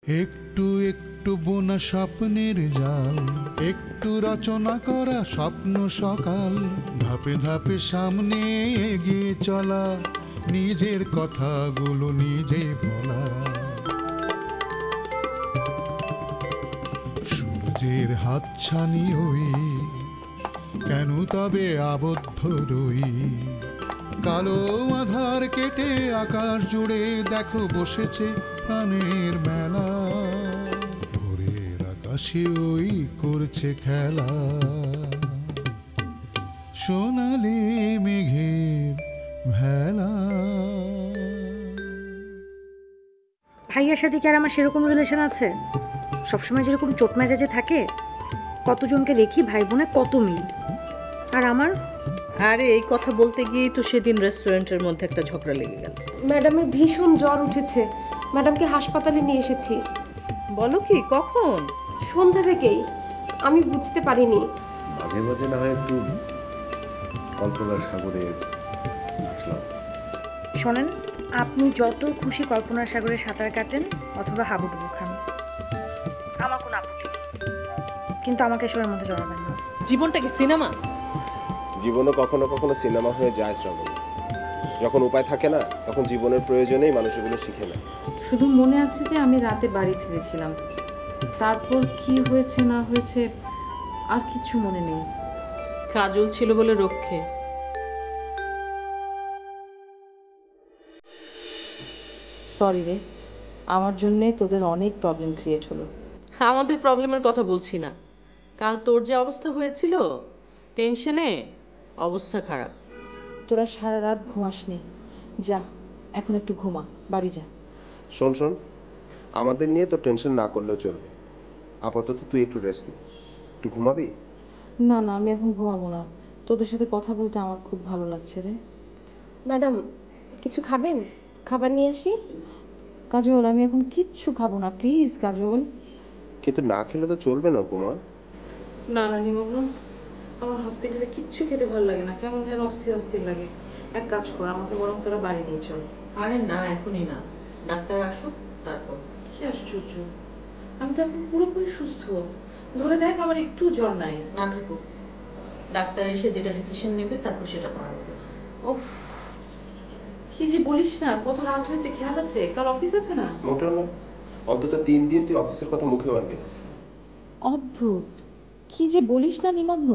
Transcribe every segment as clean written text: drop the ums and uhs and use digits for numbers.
একটু একটু বোনা স্বপ্নের জাল, একটু রচনা করা স্বপ্ন সকাল, ধাপে ধাপে সামনে এগিয়ে চলা, নিজের কথাগুলো নিজে বলা। সূর্যের হাতছানি হই, কেন তবে আবদ্ধ রই? কালো আধার কেটে আকাশ জুড়ে দেখো বসেছে প্রাণের মেলা, ভোরের আকাশে ওই করছে খেলা, সোনালি মেঘের ভেলা। ভাইয়ার সাথে কি আর আমার সেরকম রিলেশন আছে? সবসময় যেরকম চোট মেজাজে থাকে, কতজনকে দেখি ভাই বোনে কত মিল, আর আমার। আরে এই কথা বলতে গিয়েই তো সেদিন রেস্টুরেন্টের মধ্যে একটা ঝগড়া লেগে গেল। ম্যাডামের ভীষণ জ্বর উঠেছে, ম্যাডামকে হাসপাতালে নিয়ে এসেছি। বলো কি, কখন? সন্ধ্যা থেকেই। আমি বুঝতে পারিনি। মাঝে মাঝে না হয় একটু কল্পনার সাগরে ভাসলাম। শোনেন, আপনি যত খুশি কল্পনার সাগরে সাঁতার কাটেন অথবা হাবুডুবু খান, আমার কোনো আপত্তি নেই, কিন্তু আমাকে এসবের মধ্যে জড়াবেন না। জীবনটা কি সিনেমা? জীবনও কখনো কখনো সিনেমা হয়ে যায় শ্রাবণ। যখন উপায় থাকে না, তখন জীবনের প্রয়োজনেই মানুষ এগুলো শিখে না। শুধু মনে আছে যে আমি রাতে বাড়ি ফিরেছিলাম, তারপর কি হয়েছে না হয়েছে আর কিছু মনে নেই। কাজল ছিল বলে রক্ষে। সরি রে, আমার জন্যে তোদের অনেক প্রবলেম ক্রিয়েট হলো। আমাদের প্রবলেমের কথা বলছি না, কাল তোর যে অবস্থা হয়েছিল, টেনশনে অবস্থা খারাপ। তোরা সারা রাত ঘুমাসনি, যা এখন একটু ঘুমা, বাড়ি যা। শোন শোন, আমাদের নিয়ে তো টেনশন না করলেও চলবে। আপাতত তুই একটু রেস্ট নে, একটু ঘুমাবি? না না, আমি এখন ঘুমাবো না, তোদের সাথে কথা বলতে আমার খুব ভালো লাগছে রে। ম্যাডাম, কিছু খাবেন? খাবার নিয়ে আসি? কাজল, আমি এখন কিচ্ছু খাবো না, প্লিজ কাজল। কিন্তু না খেলে তো চলবে না উপমা। না না নিমগ্ন, আমার হসপিটালে কিচ্ছু খেতে ভালো লাগে না, কেমন যেন অস্থির অস্থির লাগে। এক কাজ কর, আমাকে বরং তোরা বাড়ি নিয়ে চল। আরে না, এখনই না, ডাক্তার আসুক তারপর। কি আশ্চর্য, আমি তো এখন পুরোপুরি সুস্থ, ধরে দেখ আমার একটু জ্বর নাই। না থাকুক, ডাক্তার এসে যেটা ডিসিশন নেবে তারপর সেটা করা হবে। উফ, কি যে বলিস না, কত রাত হয়েছে খেয়াল আছে? কাল অফিস আছে না? মোটেও না, অন্তত 3 দিন তুই অফিসের কথা মুখেও আনবি না। অদ্ভুত, কি যে বলিস না নিমগ্ন,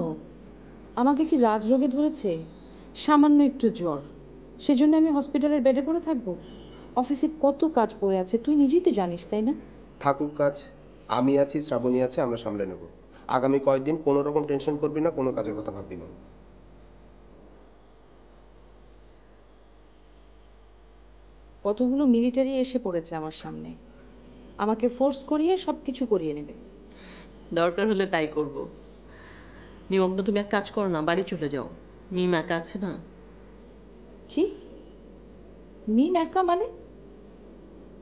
আমাকে কি রাজরোগে ধরেছে? সামান্য একটু জ্বর, সেজন্য আমি হসপিটালের বেডে পড়ে থাকবো? অফিসে কত কাজ পড়ে আছে, তুই নিজেই তো জানিস, তাই না? থাকুক কাজ, আমি আছি, শ্রাবণী আছে, আমরা সামলে নেব। আগামী কয়েকদিন কোনো রকম টেনশন করবি না, কোনো কাজের কথা ভাববি না। কতগুলো মিলিটারি এসে পড়েছে আমার সামনে, আমাকে ফোর্স করিয়ে সব কিছু করিয়ে নেবে। দরকার হলে তাই করব। নিমগ্ন, তুমি এক কাজ করো না, বাড়ি চলে যাও। মিম একা আছে না। কি? মিম একা মানে?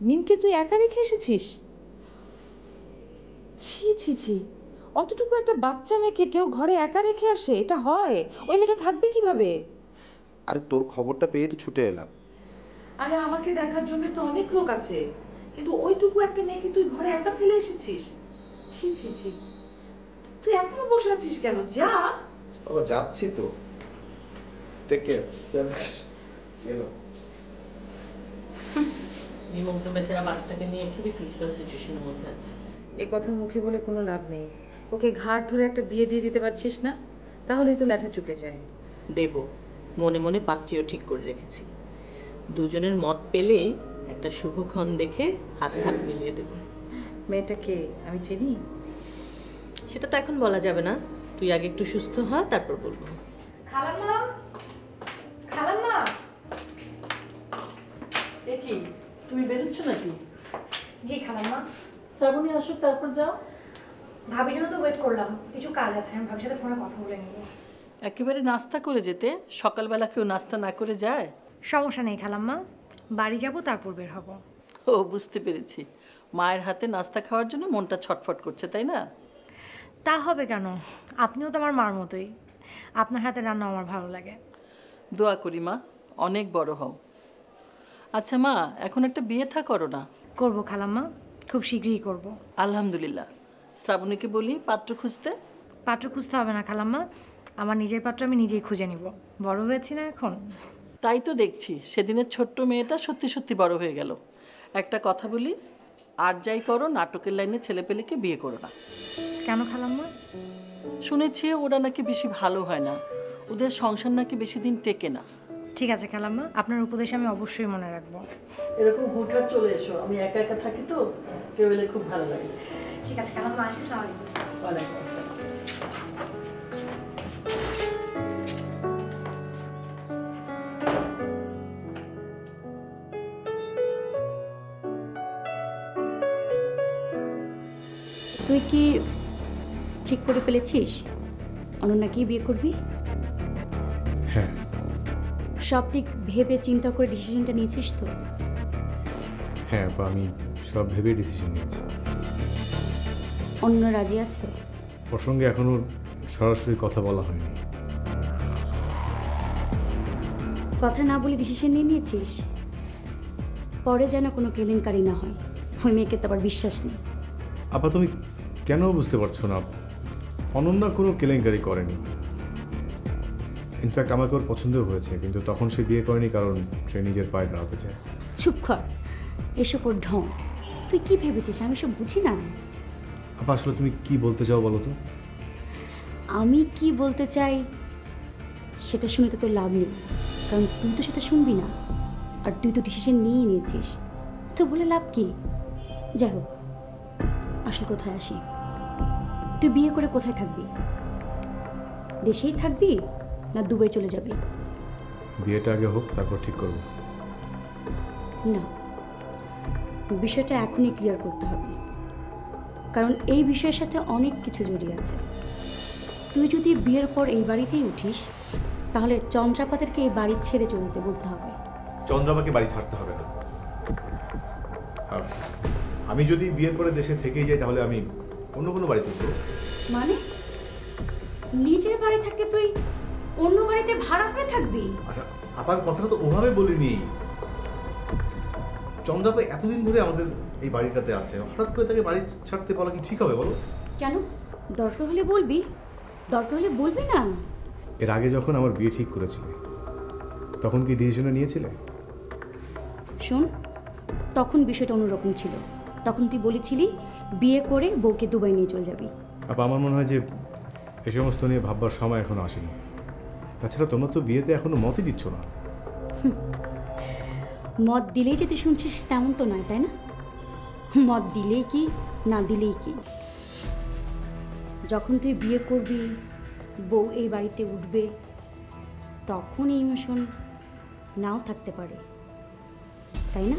মিমকে তুই একা রেখে এসেছিস? ছি ছি ছি, অতটুকু একটা বাচ্চা মেয়েকে কেউ ঘরে একা রেখে আসে? এটা হয়? ওই মেয়েটা থাকবে কিভাবে? আরে তোর খবরটা পেয়ে তো ছুটে এলাম। আরে আমাকে দেখার জন্য তো অনেক লোক আছে, কিন্তু ওইটুকু একটা মেয়েকে তুই ঘরে একা ফেলে এসেছিস? ছি ছি ছি, তুই এখনো বসে আছিস কেন? যা। বাবা যাচ্ছি তো, টেক কেয়ার। চলো। নিমগ্ন বেচারা বাচ্চাটাকে নিয়ে খুবই ক্রিটিক্যাল সিচুয়েশনের মধ্যে আছে। এ কথা মুখে বলে কোনো লাভ নেই, ওকে ঘাড় ধরে একটা বিয়ে দিয়ে দিতে পারছিস না? তাহলেই তো ল্যাঠা চুকে যায়। দেব, মনে মনে পাত্রীও ঠিক করে রেখেছি। দুজনের মত পেলেই একটা শুভক্ষণ দেখে হাতে হাত মিলিয়ে দেব। মেয়েটাকে আমি চিনি? সেটা তো এখন বলা যাবে না, তুই আগে একটু সুস্থ হ, তারপর বলবো। খালাম্মা, খালাম্মা। এ কি, তুমি বেরোচ্ছ নাকি? জি খালাম্মা। শ্রাবণী আসুক তারপর যাও। ভাবির জন্য তো ওয়েট করলাম, কিছু কাজ আছে, আমি ভাবির সাথে ফোনে কথা বলে নিব। একেবারে নাস্তা করে যেতে, সকালবেলা কেউ নাস্তা না করে যায়? সমস্যা নেই খালাম্মা, বাড়ি যাব তারপর বের হব। ও বুঝতে পেরেছি, মায়ের হাতে নাস্তা খাওয়ার জন্য মনটা ছটফট করছে, তাই না? তা হবে কেন, আপনিও তো আমার মার মতোই, আপনার হাতে রান্না আমার ভালো লাগে। দোয়া করি মা, অনেক বড় হও। আচ্ছা মা, এখন একটা বিয়ে থা করো না? করবো খালাম্মা, খুব শীঘ্রই করব। আলহামদুলিল্লাহ। শ্রাবণীকে বলি পাত্র খুঁজতে। পাত্র খুঁজতে হবে না খালাম্মা, আমার নিজের পাত্র আমি নিজেই খুঁজে নিব। বড় হয়েছি না এখন। তাই তো দেখছি, সেদিনের ছোট্ট মেয়েটা সত্যি সত্যি বড় হয়ে গেল। একটা কথা বলি, আর যাই করো নাটকের লাইনে ছেলেপেলেকে বিয়ে করো না। কেন খালাম্মা? শুনেছি ওরা নাকি বেশি ভালো হয় না, ওদের সংসার নাকি বেশি দিন টেকে না। ঠিক আছে খালাম্মা, আপনার উপদেশ আমি অবশ্যই মনে রাখবো। এরকম হুটহাট চলে এসো, আমি একা একা থাকি তো, কেউ এলে খুব ভালো লাগে। ঠিক আছে খালাম্মা, আসি। আসসালামু আলাইকুম। ওয়ালাইকুম আসসালাম। তুই কি ঠিক করে ফেলেছিস অনন্যাকেই বিয়ে করবি? হ্যাঁ। সব দিক ভেবে চিন্তা করে ডিসিশনটা নিয়েছিস তো? হ্যাঁ, বা আমি সব ভেবে ডিসিশন নিয়েছি। অন্য রাজি আছে? ওর সঙ্গে এখনো সরাসরি কথা বলা হয়নি। কথা না বলে ডিসিশন নিয়ে নিয়েছিস? পরে যেন কোনো কেলেঙ্কারি না হয়, ওই মেয়েকে তো আবার বিশ্বাস নেই। আপা তুমি কেন বুঝতে পারছো না? অনন্যা কোনো কেলেঙ্কারি করেনি। ইনফ্যাক্ট আমাকে ওর পছন্দও হয়েছে, কিন্তু তখন সে বিয়ে করেনি কারণ সে নিজের পায়ে দাঁড়াতে চায়। চুপ কর, এসব ওর ঢং। তুই কি ভেবেছিস আমি সব বুঝি না? আপা আসলে তুমি কি বলতে চাও বলো তো? আমি কি বলতে চাই সেটা শুনে তো তোর লাভ নেই, কারণ তুই তো সেটা শুনবি না, আর তুই তো ডিসিশন নিয়েই নিয়েছিস, তো বলে লাভ কি? যাই হোক, আসল কোথায় আসি, তুই বিয়ে করে কোথায় থাকবি? দেশেই থাকবি না দুবাই চলে যাবি? বিয়েটা আগে হোক, তারপর ঠিক করবো। না, বিষয়টা এখনই ক্লিয়ার করতে হবে, কারণ এই বিষয়ের সাথে অনেক কিছু জড়িয়ে আছে। তুই যদি বিয়ের পর এই বাড়িতেই উঠিস, তাহলে চন্দ্রাপাদেরকে এই বাড়ি ছেড়ে চলে যেতে বলতে হবে। চন্দ্রামাকে বাড়ি ছাড়তে হবে না। আর আমি যদি বিয়ের পরে দেশে থেকেই যাই, তাহলে আমি অন্য কোনো বাড়িতে উঠবো। মানে নিজের বাড়ি থাকতে তুই অন্য বাড়িতে ভাড়া করে থাকবি? আচ্ছা, আপার কথাটা তো ওভাবে বলিনি। চন্দ্রাপা এতদিন ধরে আমাদের এই বাড়িটাতে আছে, হঠাৎ করে তাকে বাড়ি ছাড়তে বলা কি ঠিক হবে বলো? কেন? দরকার হলে বলবি, দরকার হলে বলবি না? এর আগে যখন আমার বিয়ে ঠিক করেছিলে, তখন কি ডিসিশনে নিয়েছিলে? শোন, তখন বিষয়টা অন্যরকম ছিল। তখন তুই বলেছিলি বিয়ে করে বউকে দুবাই নিয়ে চলে যাবি। আপা আমার মনে হয় যে এই সমস্ত নিয়ে ভাববার সময় এখনো আসেনি। তাছাড়া তোমরা তো বিয়েতে এখনো মতই দিচ্ছ না। মত দিলেই যে তুই শুনছিস তেমন তো নয়, তাই না? মত দিলেই কি না দিলেই কি, যখন তুই বিয়ে করবি, বউ এই বাড়িতে উঠবে, তখন এই ইমোশন নাও থাকতে পারে, তাই না?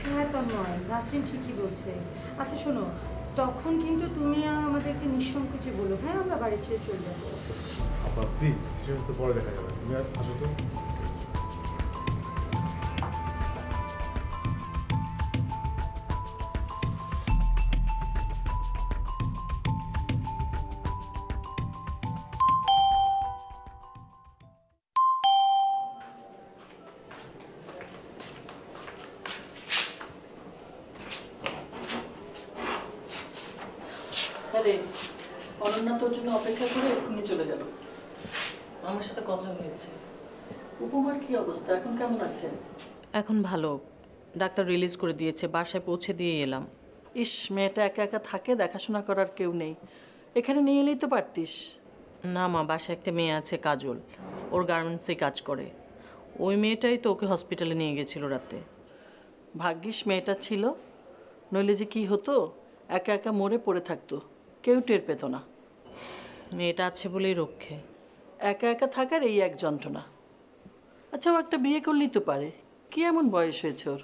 হ্যাঁ তন্ময়, নাসরিন ঠিকই বলছে। আচ্ছা শোনো, তখন কিন্তু তুমি আমাদেরকে নিঃসংকোচে বলো, হ্যাঁ আমরা বাড়ি ছেড়ে চলে যাবো। আপা প্লিজ, সে সমস্ত পরে দেখা যাবে। তুমি আসো তো। আরে অনন্যা তোর জন্য অপেক্ষা করে এক্ষুনি চলে গেল। আমার সাথে কথা হয়েছে। উপমার কি অবস্থা, এখন কেমন আছে? এখন ভালো, ডাক্তার রিলিজ করে দিয়েছে, বাসায় পৌঁছে দিয়ে এলাম। ইস, মেয়েটা একা একা থাকে, দেখাশোনা করার কেউ নেই। এখানে নিয়ে এলেই তো পারতিস। না মা, বাসায় একটা মেয়ে আছে কাজল, ওর গার্মেন্টসে কাজ করে। ওই মেয়েটাই তো ওকে হসপিটালে নিয়ে গেছিল রাতে। ভাগ্যিস মেয়েটা ছিল, নইলে যে কি হতো, একা একা মরে পড়ে থাকতো, কেউ টের পেত না। মেয়েটা আছে বলেই রক্ষে। একা একা থাকার এই এক যন্ত্রণা। আচ্ছা, ও একটা বিয়ে করলেই তো পারে, কি এমন বয়স হয়েছে ওর?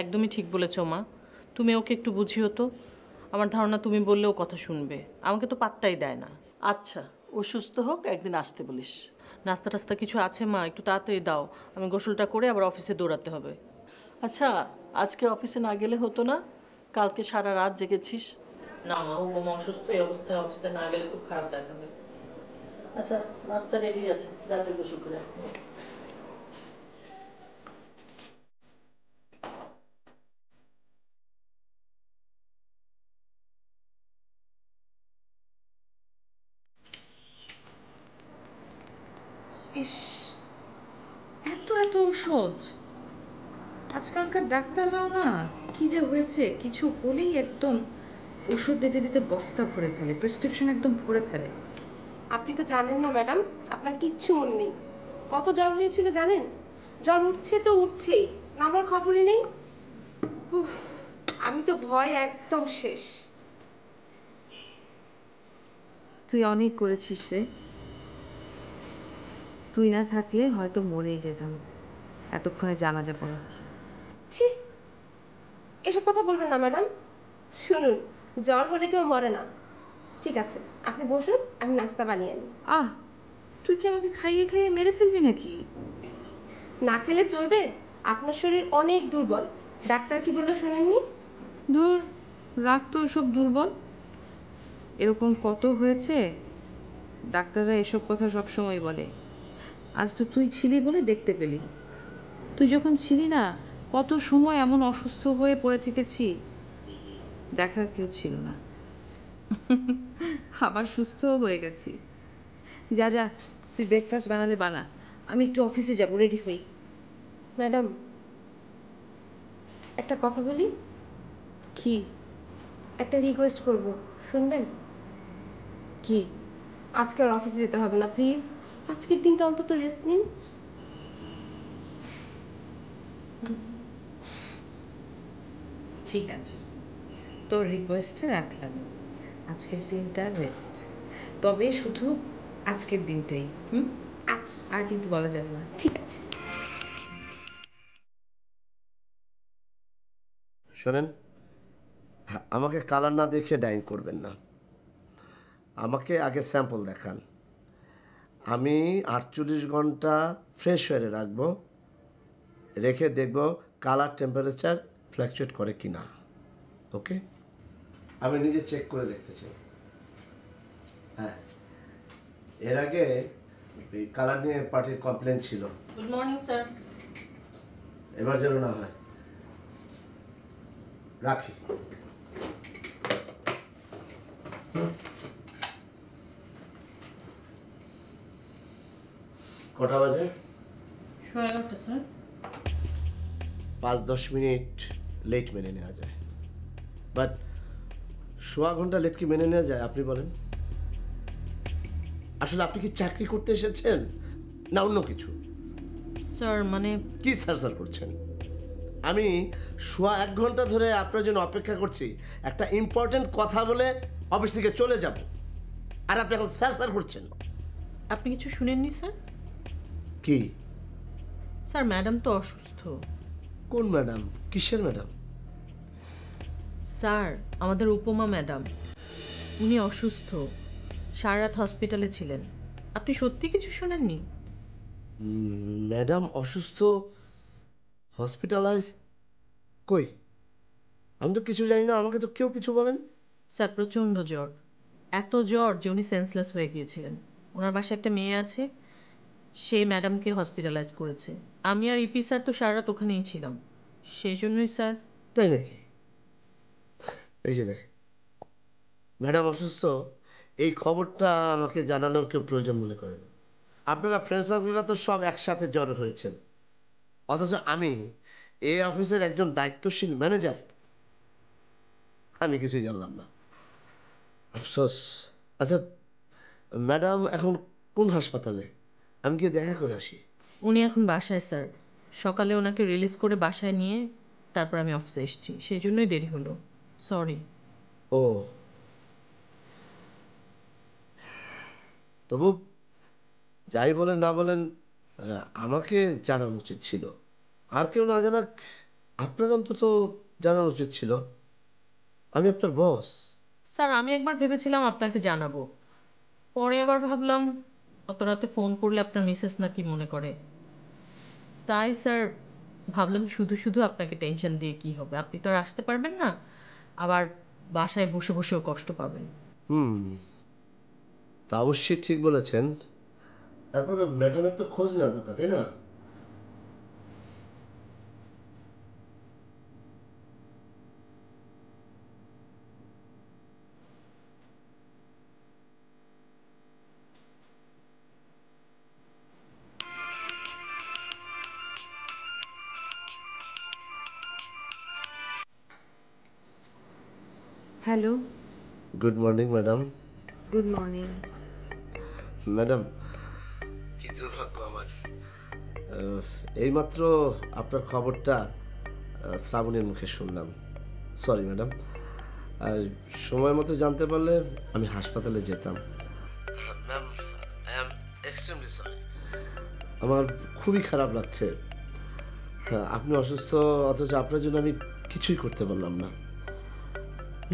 একদমই ঠিক বলেছ মা, তুমি ওকে একটু বুঝিও তো। আমার ধারণা তুমি বললেও কথা শুনবে, আমাকে তো পাত্তাই দেয় না। আচ্ছা, ও সুস্থ হোক, একদিন আসতে বলিস। নাস্তা টাস্তা কিছু আছে মা, একটু তাড়াতাড়ি দাও, আমি গোসলটা করে আবার অফিসে দৌড়াতে হবে। আচ্ছা, আজকে অফিসে না গেলে হতো না? কালকে সারা রাত জেগেছিস। না মা, ও অসুস্থ, এই অবস্থায় অফিসে না গেলে খুব খারাপ দেখাবে। আচ্ছা, নাস্তা রেডি আছে, যাতে গোসল করে। ইস, এত এত ঔষধ! আজকালকার ডাক্তাররাও না, কি যে হয়েছে, কিছু হলেই একদম ওষুধ দিতে দিতে বস্তা ভরে ফেলে, প্রেসক্রিপশন একদম ভরে ফেলে। আপনি তো জানেন না ম্যাডাম, আপনার কিচ্ছু মনে নেই। কত জ্বর হয়েছিল জানেন? জ্বর উঠছে তো উঠছেই, আমার খবরই নেই। উফ, আমি তো ভয় একদম শেষ। তুই অনেক করেছিস রে। তুই না থাকলে হয়তো মরেই যেতাম, এতক্ষণে জানাজা পড়া হতো। ছি, এসব কথা বলবেন না ম্যাডাম। শুনুন, জ্বর হলে কেউ মরে না। ঠিক আছে, আপনি বসুন, আমি নাস্তা বানিয়ে আনি। আহ, তুই কি আমাকে খাইয়ে খাইয়ে মেরে ফেলবি নাকি? না খেলে চলবে? আপনার শরীর অনেক দুর্বল। ডাক্তার কি বললো শোনেননি? দূর, রাখ তো ওসব দুর্বল। এরকম কত হয়েছে, ডাক্তাররা এসব কথা সবসময় বলে। আজ তো তুই ছিলি বলে দেখতে পেলি। তুই যখন ছিলি না, কত সময় এমন অসুস্থ হয়ে পড়ে থেকেছি, দেখার কেউ ছিল না। আবার সুস্থও হয়ে গেছি। যা যা, তুই ব্রেকফাস্ট বানালে বানা, আমি একটু অফিসে যাবো, রেডি হই। ম্যাডাম, একটা কথা বলি। কি? একটা রিকোয়েস্ট করব, শুনবেন? কি? আজকে আর অফিসে যেতে হবে না প্লিজ। আজকের দিনটা অন্তত রেস্ট নিন। ঠিক আছে, তোর রিকোয়েস্টে রাখলাম। আজকের দিনটা রেস্ট, তবে শুধু আজকের দিনটাই। আচ্ছা, আর কিন্তু বলা যাবে না। ঠিক আছে। শোনেন, আমাকে কালার না দেখে ডাইন করবেন না। আমাকে আগে স্যাম্পল দেখান। আমি 48 ঘন্টা ফ্রেশ হয়ে রাখবো, রেখে দেখব কালার টেম্পারেচার ফ্ল্যাকচুয়েট করে কি না। ওকে, আমি নিজে চেক করে দেখতে চাই। হ্যাঁ, এর আগে এই কালার নিয়ে পার্টির কমপ্লেন ছিল। Good morning sir. এবার যেন না হয়। রাখি। কটা বাজে? 11:30 স্যার। 5-10 মিনিট লেট মেনে নেওয়া যায়, বাট 1/4 ঘন্টা লেট কি মেনে নেওয়া যায় আপনি বলেন? আসলে আপনি কি চাকরি করতে এসেছেন না অন্য কিছু? স্যার মানে কি স্যার স্যার করছেন? আমি 1/4 ঘন্টা ধরে আপনার জন্য অপেক্ষা করছি, একটা ইম্পর্টেন্ট কথা বলে অফিস থেকে চলে যাব, আর আপনি এখন স্যার স্যার করছেন। আপনি কিছু শুনেননি স্যার? কি? স্যার ম্যাডাম তো অসুস্থ। কোন ম্যাডাম? কিসের ম্যাডাম? স্যার আমাদের উপমা ম্যাডাম, উনি অসুস্থ, সারা রাত হসপিটালে ছিলেন। আপনি সত্যি কিছু শোনেননি? ম্যাডাম অসুস্থ, হসপিটালাইজ? কই, আমি তো কিছু জানি না, আমাকে তো কেউ কিছু বলেন। স্যার প্রচণ্ড জ্বর, এত জ্বর যে উনি সেন্সলেস হয়ে গিয়েছিলেন। ওনার বাসায় একটা মেয়ে আছে, সেই ম্যাডামকে হসপিটালাইজ করেছে। আমি আর ইপি স্যার তো সারা রাত ওখানেই ছিলাম, সেই জন্যই স্যার। তাই নাকি? এই যে দেখ, ম্যাডাম অসুস্থ, এই খবরটা আমাকে জানানোর কেউ প্রয়োজন মনে করেন। আপনারা ফ্রেন্ড সার্কেলরা তো সব একসাথে জড়ো হয়েছেন, অথচ আমি এই অফিসের একজন দায়িত্বশীল ম্যানেজার, আমি কিছুই জানলাম না। আফসোস। আচ্ছা, ম্যাডাম এখন কোন হাসপাতালে? আমি গিয়ে দেখা করে আসি। উনি এখন বাসায় স্যার, সকালে ওনাকে রিলিজ করে বাসায় নিয়ে তারপর আমি অফিসে এসেছি, সেই জন্যই দেরি হলো, সরি। ও, তবু যাই বলেন না বলেন, আমাকে জানানো উচিত ছিল। আর কেউ না জানাক, আপনার অন্তত জানানো উচিত ছিল। আমি আপনার বস। স্যার আমি একবার ভেবেছিলাম আপনাকে জানাবো, পরে আবার ভাবলাম অত রাতে ফোন করলে আপনার মিসেস নাকি মনে করে, তাই স্যার ভাবলাম শুধু শুধু আপনাকে টেনশন দিয়ে কি হবে, আপনি তো আর আসতে পারবেন না, আবার বাসায় বসে বসেও কষ্ট পাবেন। তা অবশ্যই ঠিক বলেছেন। তারপরে ম্যাডামের তো খোঁজ না দরকার, তাই না? Hello, good morning madam. Good morning. Madam, কি দুর্ভাগ্য আমার। এইমাত্র আপনার খবরটা শ্রাবণীর মুখে শুনলাম। সরি ম্যাডাম, সময় মতো জানতে পারলে আমি হাসপাতালে যেতাম। Ma'am, I am extremely sorry. আমার খুবই খারাপ লাগছে। হ্যাঁ, আপনি অসুস্থ, অথচ আপনার জন্য আমি কিছুই করতে পারলাম না।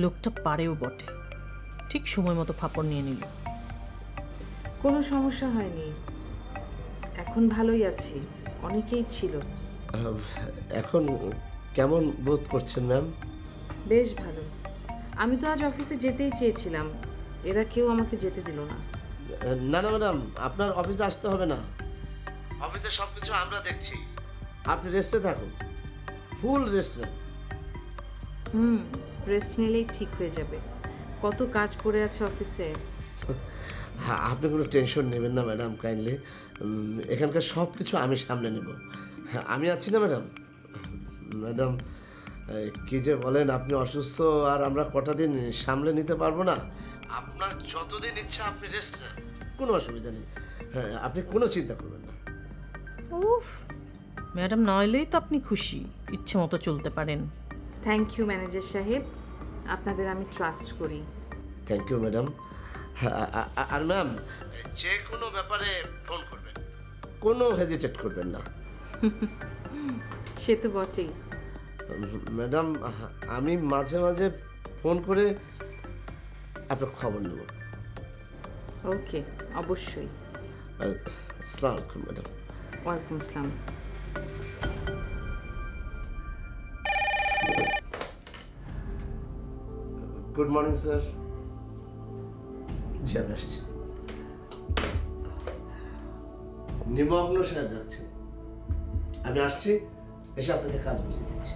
লোকটা পারেও বটে, ঠিক সময় মতো ফাপড় নিয়ে নিল। কোনো সমস্যা হয়নি, এখন ভালোই আছি। অনেকেই ছিল। এখন কেমন বোধ করছেন ম্যাম? বেশ ভালো। আমি তো আজ অফিসে যেতেই চেয়েছিলাম, এরা কেউ আমাকে যেতে দিল না। না না ম্যাডাম, আপনার অফিসে আসতে হবে না। অফিসে সব কিছু আমরা দেখছি। আপনি রেস্টে থাকুন, ফুল রেস্ট নেন। রেস্ট নিলেই ঠিক হয়ে যাবে। কত কাজ পড়ে আছে অফিসে। হ্যাঁ, আপনি কোনো টেনশন নেবেন না ম্যাডাম, কাইন্ডলি। এখানকার সব কিছু আমি সামলে নেব। হ্যাঁ, আমি আছি না ম্যাডাম। ম্যাডাম, কি যে বলেন, আপনি অসুস্থ আর আমরা কটা দিন সামলে নিতে পারবো না? আপনার যতদিন ইচ্ছা আপনি রেস্ট নেন, কোনো অসুবিধা নেই। হ্যাঁ, আপনি কোনো চিন্তা করবেন না। উফ, ম্যাডাম না এলেই তো আপনি খুশি, ইচ্ছে মতো চলতে পারেন। থ্যাংক ইউ ম্যানেজার সাহেব, আপনাদের আমি ট্রাস্ট করি। Thank you madam. আর ম্যাম, যে কোনো ব্যাপারে ফোন করবেন, কোনো হেজিটেট করবেন না। সে তো বটেই। ম্যাডাম, আমি মাঝে মাঝে ফোন করে আপনার খবর নেব। ওকে, অবশ্যই। আসসালামু আলাইকুম ম্যাডাম। ওয়ালাইকুম আসসালাম। Good morning sir. জি, আমি আসছি। নিমগ্ন সাহেব যাচ্ছি, আমি আসছি, এসে আপনাকে কাজ বুঝিয়ে দিচ্ছি।